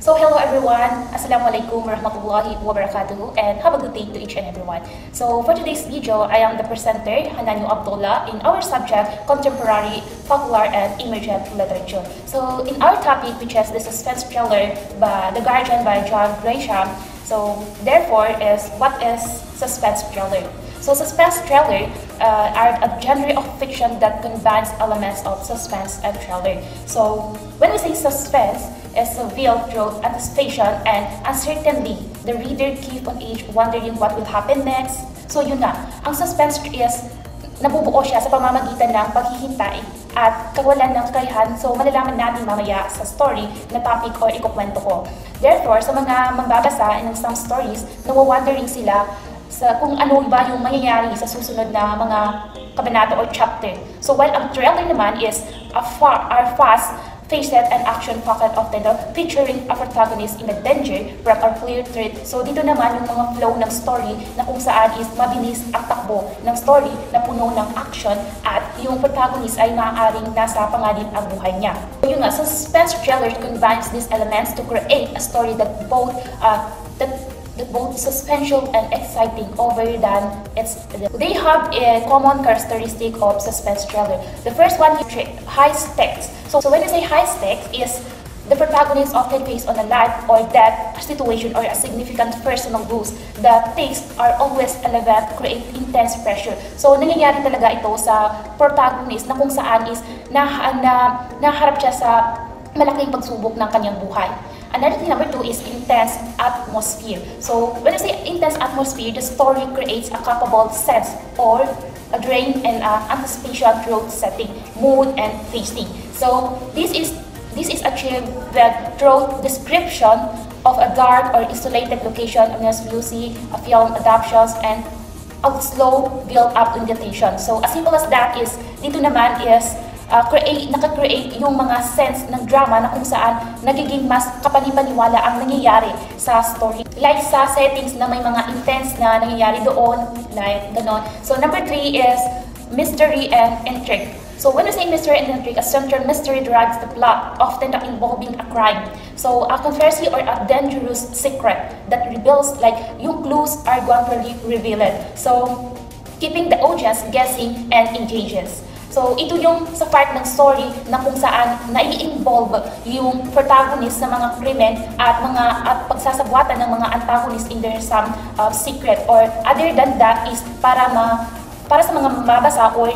So hello everyone, Assalamualaikum warahmatullahi wabarakatuh, and have a good day to each and everyone. So for today's video, I am the presenter, Hananyo Abdullah, in our subject, Contemporary, Popular, and Emergent Literature. So in our topic, which is the suspense thriller by The Guardian by John Grisham, so therefore is what is suspense thriller? So suspense thriller are a genre of fiction that combines elements of suspense and thriller. So when we say suspense, it's a veiled through anticipation and uncertainty. The reader keep on edge wondering what will happen next. So yun na, ang suspense is nabubuo siya sa pamamagitan ng paghihintay at kawalan ng kakayahan. So malalaman natin mamaya sa story na topic or ikukwento ko. Therefore, sa mga magbabasa ng some stories, nawa-wondering sila sa kung ano ba yung mangyayari sa susunod na mga kabanata or chapter. So while ang thriller naman is a fast-paced and action-packed often featuring a protagonist in a danger from a clear threat. So dito naman yung mga flow ng story na kung saan is mabilis ang takbo ng story na puno ng action at yung protagonist ay maaaring nasa panganib ang buhay niya. So yun nga, suspense thriller combines these elements to create a story that both suspenseful and exciting over than its. They have a common characteristic of suspense thriller. The first one is high stakes. So when you say high stakes is the protagonist often face on a life or death situation or a significant personal loss. The stakes are always elevated, create intense pressure. So nangyayari talaga ito sa protagonist na kung saan is naharap siya sa malaking pagsubok ng kanyang buhay. Another thing, number two, is intense atmosphere. So when I say intense atmosphere, the story creates a capable sense or a drain and anticipation through setting, mood, and pacing. So this is achieved through description of a dark or isolated location as you see a film adaptations and a slow build-up in the tension. So as simple as that is, dito naman is naka-create yung mga sense ng drama na kung saan nagiging mas kapanipaniwala ang nangyayari sa story. Like sa settings na may mga intense na nangyayari doon, like ganon. So number three is mystery and intrigue. So when we say mystery and intrigue, a central mystery drives the plot, often involving a crime. So a conspiracy or a dangerous secret that reveals, like yung clues are gradually revealed. So keeping the audience guessing and engages. So, ito yung sa part ng story na kung saan nai-involve yung protagonist sa mga krimen at pagsasabuatan ng mga antagonist in their some secret, or other than that is para sa mga mababasa or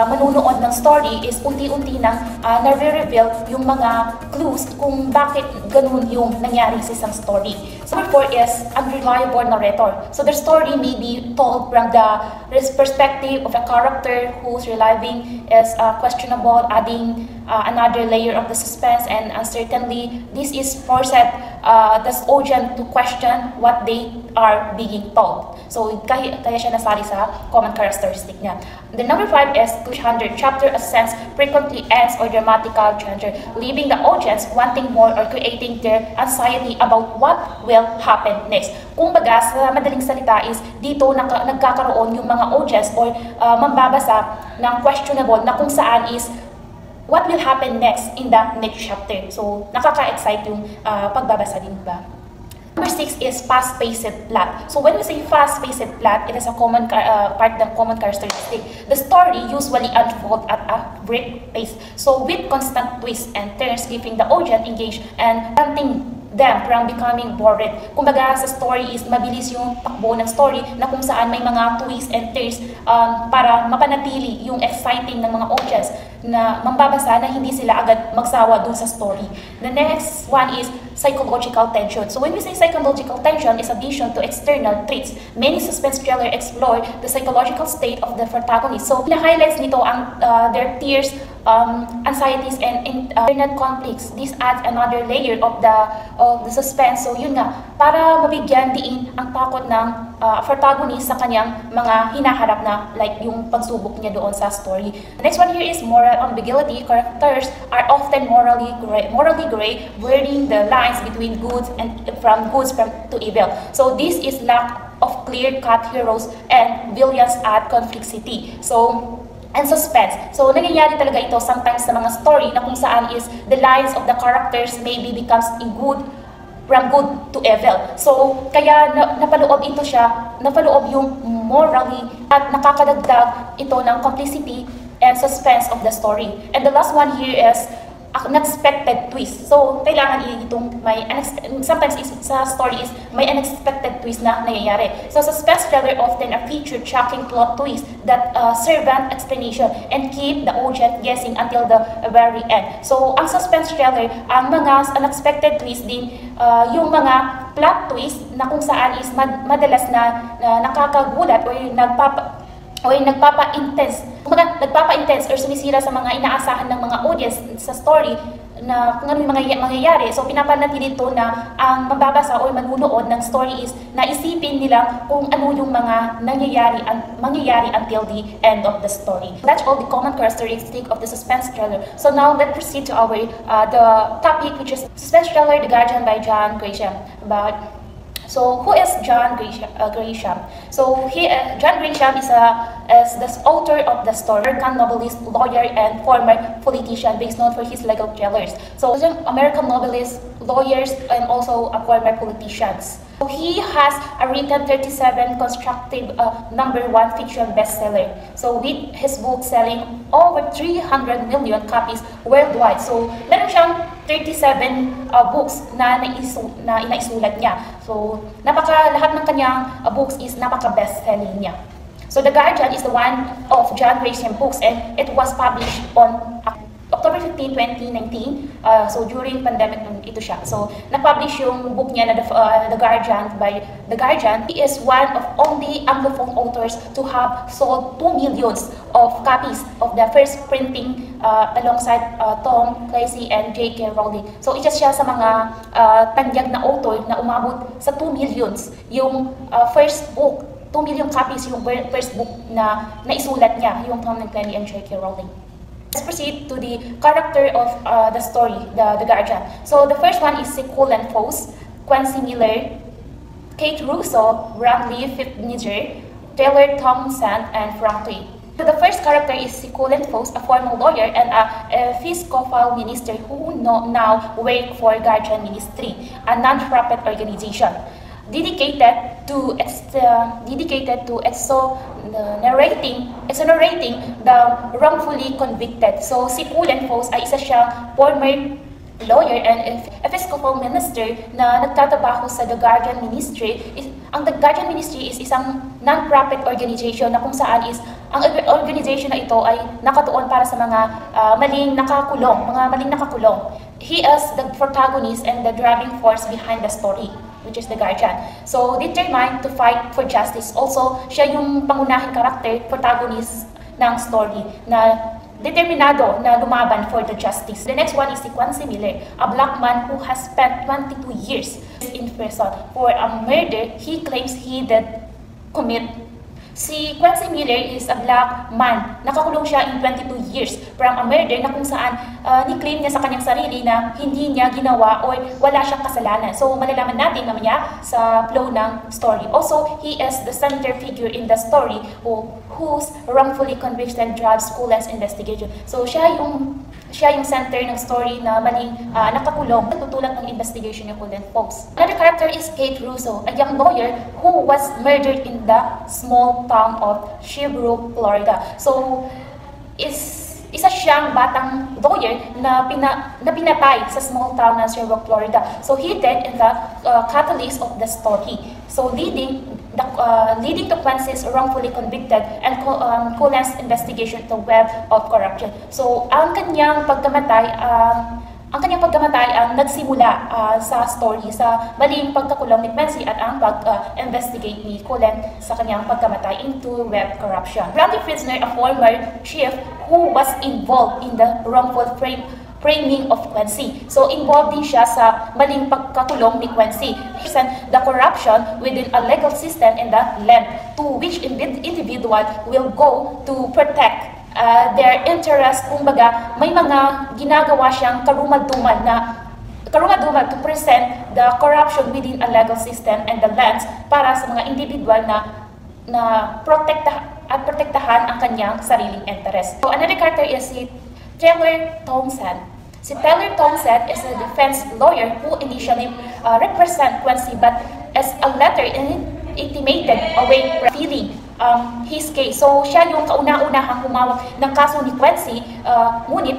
manunood ng story is unti-unti nang nare-reveal yung mga clues kung bakit ganun yung nangyari sa isang story. So number four is unreliable narrator. So the story may be told from the perspective of a character whose reliving is questionable, adding another layer of the suspense and uncertainty. This is forced the audience to question what they are being told. So kaya siya nasali sa common characteristic niya. The number five is cliffhanger. Chapter a sense frequently ends or dramatical change, leaving the audience wanting more or creating their anxiety about what will happen next. Kung baga, sa madaling salita is dito nagkakaroon yung mga audience or mambabasa ng questionable na kung saan is what will happen next in the next chapter. So nakaka-excite yung pagbabasa din ba. Number six is fast-paced plot. So when we say fast-paced plot, it is a common part ng common characteristic. The story usually unfolds at a break pace. So with constant twists and turns, keeping the audience engaged and preventing them from becoming bored. Kumbaga sa story is mabilis yung takbo ng story na kung saan may mga twists and turns para mapanatili yung exciting ng mga audience na mambabasa na hindi sila agad magsawa dun sa story. The next one is psychological tension. So when we say psychological tension is addition to external threats. Many suspense thrillers explore the psychological state of the protagonist. So na-highlights nito ang their fears, anxieties, and internal conflicts. This adds another layer of the suspense. So yun nga, para mabigyan diin ang takot ng protagonist sa kanyang mga hinaharap na like yung pagsubok niya doon sa story. The next one here is moral ambiguity. Characters are often morally gray, blurring the lines between goods to evil. So this is lack of clear-cut heroes and villains at complexity. So and suspense. So, nangyayari talaga ito sometimes sa mga story na kung saan is the lines of the characters maybe becomes in good from good to evil. So, kaya napaloob yung morally at nakakadagdag ito ng complicity and suspense of the story. And the last one here is unexpected twist. So, kailangan itong sometimes sa story is may unexpected twist na nangyayari. So, suspense thriller often a feature shocking plot twist that serve an explanation and keep the audience guessing until the very end. So, ang suspense thriller, ang mga unexpected twist din, yung mga plot twist na kung saan is madalas na nakakagulat or nagpapa-intense or sumisira sa mga inaasahan ng mga audience sa story na kung ano yung mangyayari. So, pinapanatili ito na ang mababasa o manunood ng story is na isipin nila kung ano yung mga mangyayari until the end of the story. That's all the common characteristic of the suspense thriller. So now let's proceed to our the topic, which is suspense thriller, The Guardian by John Grisham. So, who is John Grisham? So, John Grisham is the author of the story, American novelist, lawyer, and former politician, based known for his legal thrillers. So, American novelist, lawyers, and also a former politicians. So, he has written 37 constructive #1 fiction bestseller. So, with his book selling over 300 million copies worldwide. So, meron siyang 37 books na inaisulat niya. So, lahat ng kanyang books is napaka-best-selling niya. So, The Guardian is the one of John Grisham books, and it was published on October 15, 2019. So, during pandemic ito siya. So, na-publish yung book niya na The Guardian by The Guardian. He is one of only Anglophone authors to have sold 2 millions of copies of the first printing alongside Tom Clancy and J.K. Rowling. So, isa siya sa mga tanyag na author na umabot sa 2 millions yung first book. 2 million copies yung first book na naisulat niya, yung Tom Clancy and J.K. Rowling. Let's proceed to the character of the story, the Guardian. So the first one is Cullen Foss, Quincy Miller, Kate Russo, Bradley Fitniger, Taylor Townsend, and Frank Twain. So the first character is Cullen Foss, a former lawyer and a Episcopal minister who now works for Guardian Ministry, a non-profit organization dedicated to exonerating the wrongfully convicted. So si Cullen Foss ay isa siyang former lawyer and Episcopal minister na nagtatrabaho sa The Guardian Ministry. Ang The Guardian Ministry is isang non-profit organization na kung saan is ang organization na ito ay nakatuon para sa mga maling nakakulong. He is the protagonist and the driving force behind the story, which is The Guardian. So, determined to fight for justice. Also, siya yung pangunahing karakter, protagonist ng story na determinado na lumaban for the justice. The next one is si Quincy Miller, a black man who has spent 22 years in prison for a murder he claims he did commit. Si Quincy Miller is a black man. Nakakulong siya in 22 years from a murder na kung saan ni-claim niya sa kanyang sarili na hindi niya ginawa o wala siyang kasalanan. So, malalaman natin mamaya sa flow ng story. Also, he is the center figure in the story whose wrongfully conviction drives Cullen's investigation. So, siya yung center ng story na maling nakakulong, nagtutulak ng investigation ni Cullen Foss. Another character is Kate Russo, a young lawyer who was murdered in the small town of Sherbrooke, Florida. So, isa siyang batang lawyer na pinatay sa small town ng Sherbrooke, Florida. So, he died in the catalyst of the story. So, leading to Quincy's wrongfully convicted and Cullen's investigation to web of corruption. So, ang kanyang pagkamatay ang nagsimula sa story, sa maling pagkakulong ni Quincy at ang pag-investigate ni Cullen sa kanyang pagkamatay into web corruption. Bradley Fitniger, a former chief who was involved in the wrongful framing of Quincy. So, involved din siya sa maling pagkakulong ni Quincy. The corruption within a legal system in the land to which individual will go to protect their interest. Kumbaga, may mga ginagawa siyang karumad-dumad to present the corruption within a legal system and the lands para sa mga individual na protektahan ang kanyang sariling interest. So, another character is si Taylor Townsend. Si Taylor Townsend is a defense lawyer who initially represent Quincy, but as a letter intimated away feeling his case. So siya yung kauna-unahang humawak ng kaso ni Quincy, ngunit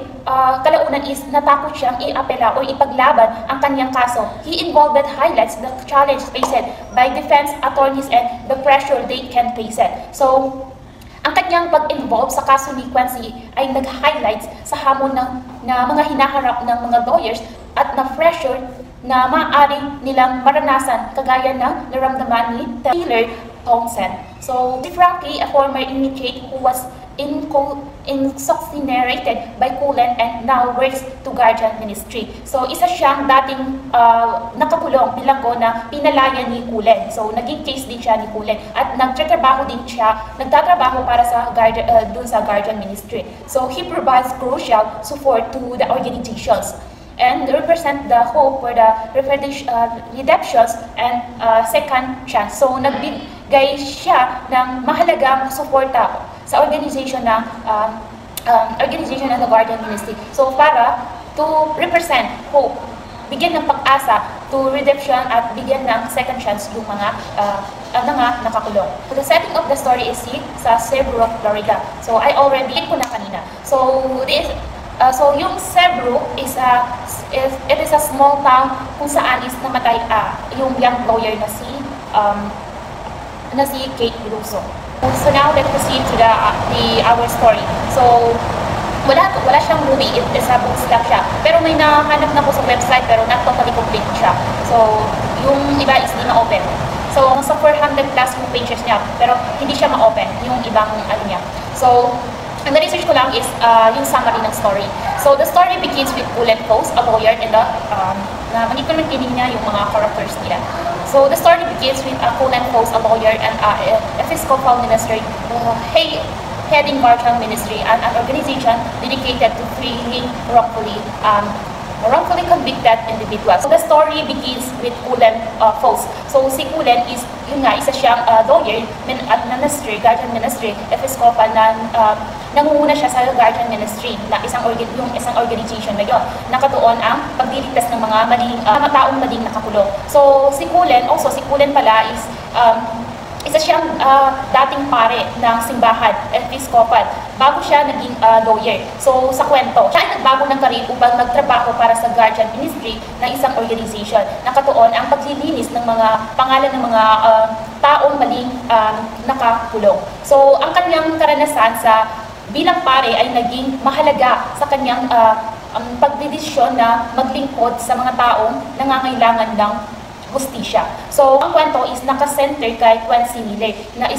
kalaunan is natakot siyang i-apela o ipaglaban ang kanyang kaso. He involved highlights the challenge faced by defense attorneys and the pressure they can face it. So ang kanyang pag-involve sa kaso ni Quincy ay nag-highlights sa hamon na mga hinaharap ng mga lawyers at na pressure na maaari nilang maranasan kagaya ng naramdaman ni Taylor Townsend. So, si Frankie, a former inmate who was incarcerated by Cullen and now works to Guardian Ministry. So, isa siyang dating nakakulong bilanggo na pinalaya ni Cullen. So, naging case din siya ni Cullen at nagtatrabaho para sa Guardian Ministry. So, he provides crucial support to the organizations and represent the hope for the redemptions and second chance. So, nagbigay siya ng mahalagang suporta sa organization ng the Guardian Ministry. So, para to represent hope, bigyan ng pag-asa to redemption at bigyan ng second chance yung mga nakakulong. So, the setting of the story is sa Cebu, Florida. So, I already ko na kanina. So, yung Cebu is a small town kung saan is namatay yung young lawyer na si Kate Russo. So now let's proceed to our story. So wala siyang movie, it is a books lang siya. Pero may nahanap na po sa website pero not totally complete siya. So yung iba is hindi ma-open. So sa 400 plus yung pages niya pero hindi siya ma-open yung ibang niya. So ang na-research ko lang is yung summary ng story. So the story begins with Cullen Post, a lawyer, and na manipulating niya yung mga characters nila. So the story begins with Cullen Post, a lawyer, and Episcopal minister, heading Guardian Ministry, and an organization dedicated to freeing wrongfully convicted individuals. So the story begins with Cullen Post. So si Cullen is isa siyang lawyer at ministry, Guardian Ministry, Episcopal na nangunguna siya sa Guardian Ministry na isang organization na yon. Nakatuon ang pagdiligtas ng mga taong maling nakakulong. So si Cullen pala is isa siyang dating pare ng simbahan, Episcopal, bago siya naging lawyer. So, sa kwento, siya ay nagbago ng karir upang magtrabaho para sa Guardian Ministry na isang organization. Nakatuon ang paglilinis ng mga pangalan ng mga taong maling nakakulong. So, ang kanyang karanasan bilang pare ay naging mahalaga sa kanyang pagdedesisyon na maglingkod sa mga taong nangangailangan ng hustisya. So, ang kwento is naka-center kay Quincy Miller na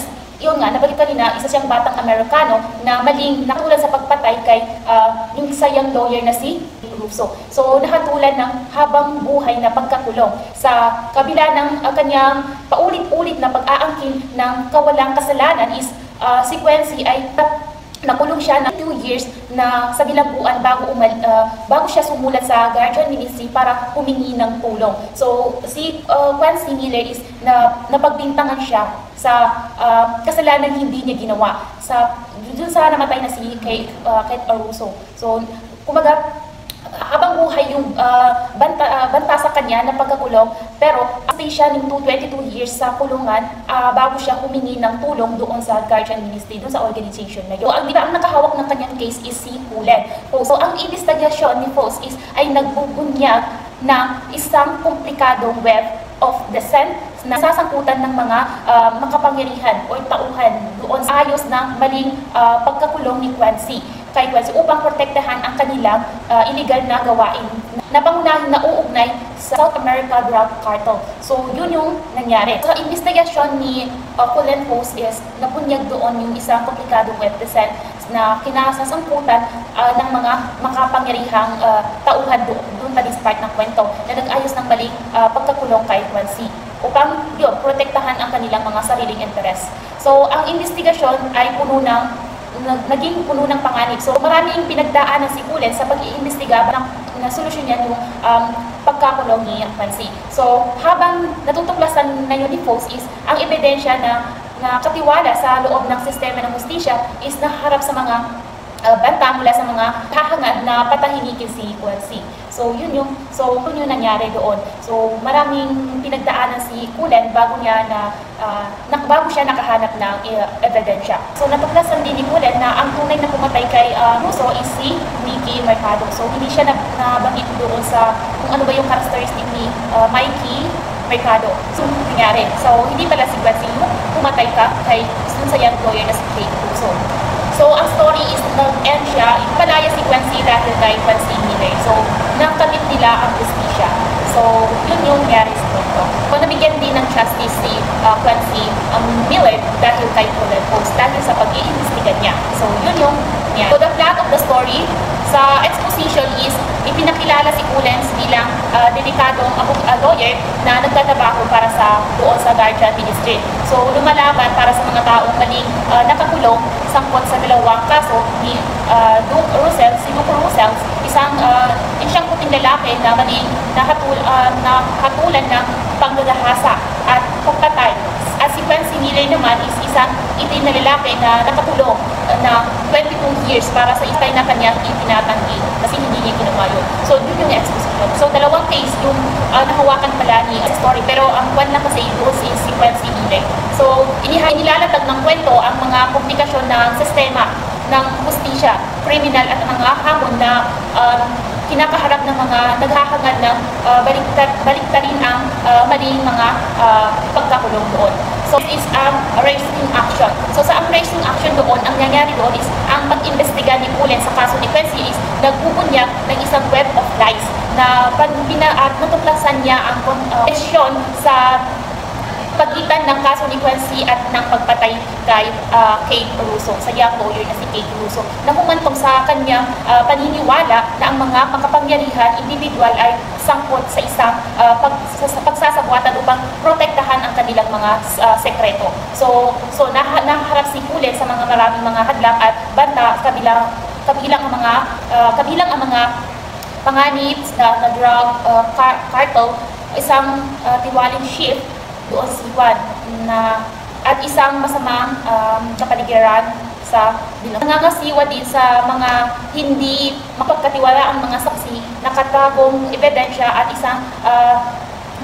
nabanggit kanina, isa siyang batang Amerikano na nakatulan sa pagpatay kay yung sayang lawyer na si Russo. So, nakatulan ng habang buhay na pagkakulong sa kabila ng kanyang paulit-ulit na pag-aangkin ng kawalang kasalanan is si Quincy ay nakulong siya ng 2 years na sa bilangguan bago siya sumulat sa Guardian Ministry para humingi ng tulong. So, si Quincy Miller is napagbintangan siya sa kasalanan hindi niya ginawa dun sa namatay na si Kate Russo. So, kumbaga, habang buhay yung banta sa kanya na pagkakulong, pero stay siya ng 22 years sa kulungan bago siya humingi ng tulong doon sa Guardian Ministry, doon sa organization na yun. Ang nakahawak ng kanyang case is si Cullen. So, ang investigasyon ni Post ay nagbubunyag ng isang komplikadong web of descent na sasangkutan ng mga makapangyarihan o tauhan doon sa ayos ng maling pagkakulong ni Quincy upang protektahan ang kanilang illegal na gawain na pangunahing nauugnay sa South America Drug Cartel. So, yun yung nangyari. Sa investigasyon ni Cullen Post is napunyag doon yung isang komplikadong web descent na kinasasangkutan ng mga makapangyarihang tauhan doon pa this part ng kwento na nag-ayos ng maling pagkakulong kay Quincy upang protektahan ang kanilang mga sariling interes. So, ang investigasyon ay naging puno ng panganib. So, maraming pinagdaanan si Cullen sa pag-iimbestiga na solusyonan yung pagkakulong ni Quincy. So, habang natutuklasan na yun ni Post is ang ebidensya na katiwala sa loob ng sistema ng hustisya is naharap sa mga banta mula sa mga hahangad na patahimikin si Quincy. So yun yung nangyari doon. So maraming pinagdaanan si Cullen bago siya nakahanap ng ebidensya. So natuklasan din ni Cullen na ang tunay na pumatay kay Russo is si Mickey Mercado. So hindi siya nabanggit doon sa kung ano ba yung characteristic ni Mikey Mercado. So nangyari. So hindi pala si Quincy yung pumatay kay sa young lawyer na si Kate Russo. So, ang story is nag-end siya, ipalaya si Quincy dahil kay Quincy Miller. So, nakamit nila ang justisya. So, yun yung nangyari sa ito. So, nabigyan din ng justice si Quincy Miller dahil kay Cullen Post, dahil sa pag-iimbestiga niya. So, yun yung nangyari. So, the plot of the story sa exposition is ipinakilala si Cullen bilang dedikadong lawyer na nagtatrabaho para doon sa Guardian Ministry. So, lumalaban para sa mga taong maling nakakulong sangkot sa dalawang kaso ni Duke Russell, isang puting lalaki na maling nakatulan ng panggagahasa at pagpatay. At si Quincy Miller naman is isang itim na lalaki na nakakulong na 22 years para sa itay na kanyang itinatanggi kasi hindi niya ginawa yun. So, yun yung exposition. So, dalawang case yung nahawakan pala ni story. Pero ang one na kasi doon is si Quincy Miller. So, inilalatag ng kwento ang mga komplikasyon ng sistema ng hustisya, kriminal at mga hamon na kinakaharap ng mga naghahangad ng baliktarin ang maling mga pagkakulong doon. So, it is arresting action. So, sa arresting action doon, ang nangyari doon is ang pag-imbestiga ni Cullen sa kaso ni Quincy is nagbubunyag ng isang web of lies na natuklasan niya ang koneksyon sa pagitan ng kaso ni Quincy at ng pagpatay kay Kate Russo, sa young lawyer na si Kate Russo, na humantong sa kanyang paniniwala na ang mga makapangyarihan individual ay sangkot sa isang pagsasabuatan upang protektahan ang kanilang mga sekreto. So naharap si Cullen sa maraming mga hadlang at banta kabilang ang mga panganib na drug cartel, isang tiwaling shift doon si Juan at isang masamang kapaligiran sa bilang. Nangangasiwa din sa mga hindi mapagkatiwala ang mga saksi, nakatagong ebidensya at isang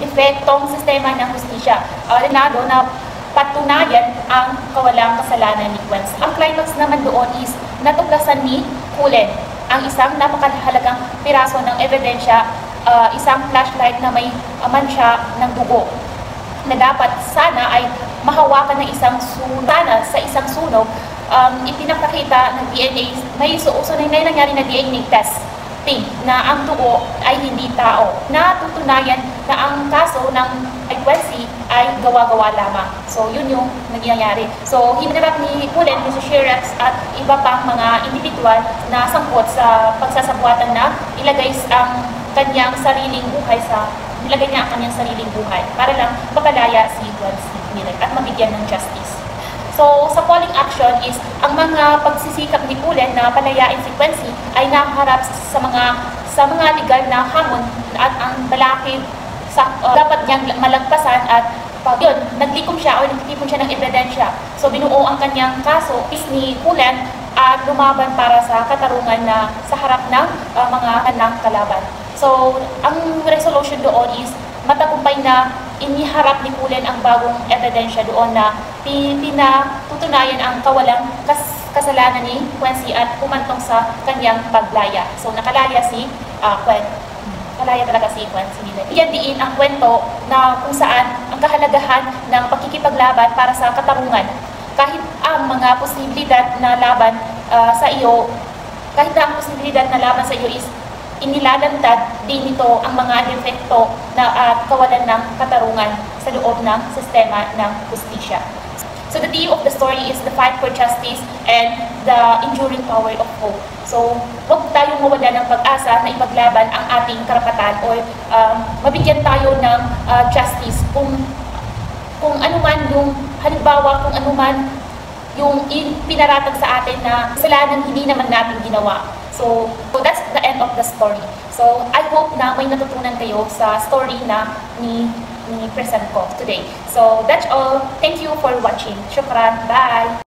epektong sistema ng hustisya. Linado na patunayan ang kawalang kasalanan ni Quincy. Ang climax naman doon is natuklasan ni Cullen ang isang napakahalagang piraso ng ebidensya, isang flashlight na may mancha ng dugo na dapat sana ay mahawakan ng isang sunog. Ipinapakita ng DNA, may nangyari na DNA testing na ang dugo ay hindi tao. Natutunayan na ang kaso ng Quincy ay gawa-gawa lamang. So, yun yung nangyayari. So, hinarap ni Cullen, si sheriffs at iba pang mga individual na sangkot sa pagsasabuatan na ilagay ang kanyang sariling buhay nilagay niya ang kanyang sariling buhay para lang mapalaya si Quincy Miller at mabigyan ng justice. So, sa polling action is, ang mga pagsisikap ni Cullen na palayain si Quincy ay nakaharap sa mga legal na hamon at ang balakid dapat niyang malagpasan at yun, nagtipon siya ng ebidensya. So, binuo ang kanyang kaso ni Cullen at lumaban para sa katarungan na sa harap ng mga kanang kalaban. So, ang resolution doon is matagumpay na iniharap ni Cullen ang bagong ebidensya doon na pinatutunayan ang kawalang kasalanan ni Quincy at pumantong sa kanyang paglaya. So, nakalaya talaga si Quincy Miller. Iyan diin ang kwento na kung saan ang kahalagahan ng pagkikipaglaban para sa katarungan. Kahit ang mga posibilidad na laban sa iyo is inilalantad din nito ang mga defekto na kawalan ng katarungan sa loob ng sistema ng hustisya. So the theme of the story is the fight for justice and the enduring power of hope. So huwag tayong mawala ng pag-asa na ipaglaban ang ating karapatan o mabigyan tayo ng justice kung anuman yung halimbawa, kung anuman yung pinaratag sa atin na kasalanan hindi naman natin ginawa. So that's the end of the story. So I hope na may natutunan kayo sa story na ni present ko today. So that's all. Thank you for watching. Shukran. Bye!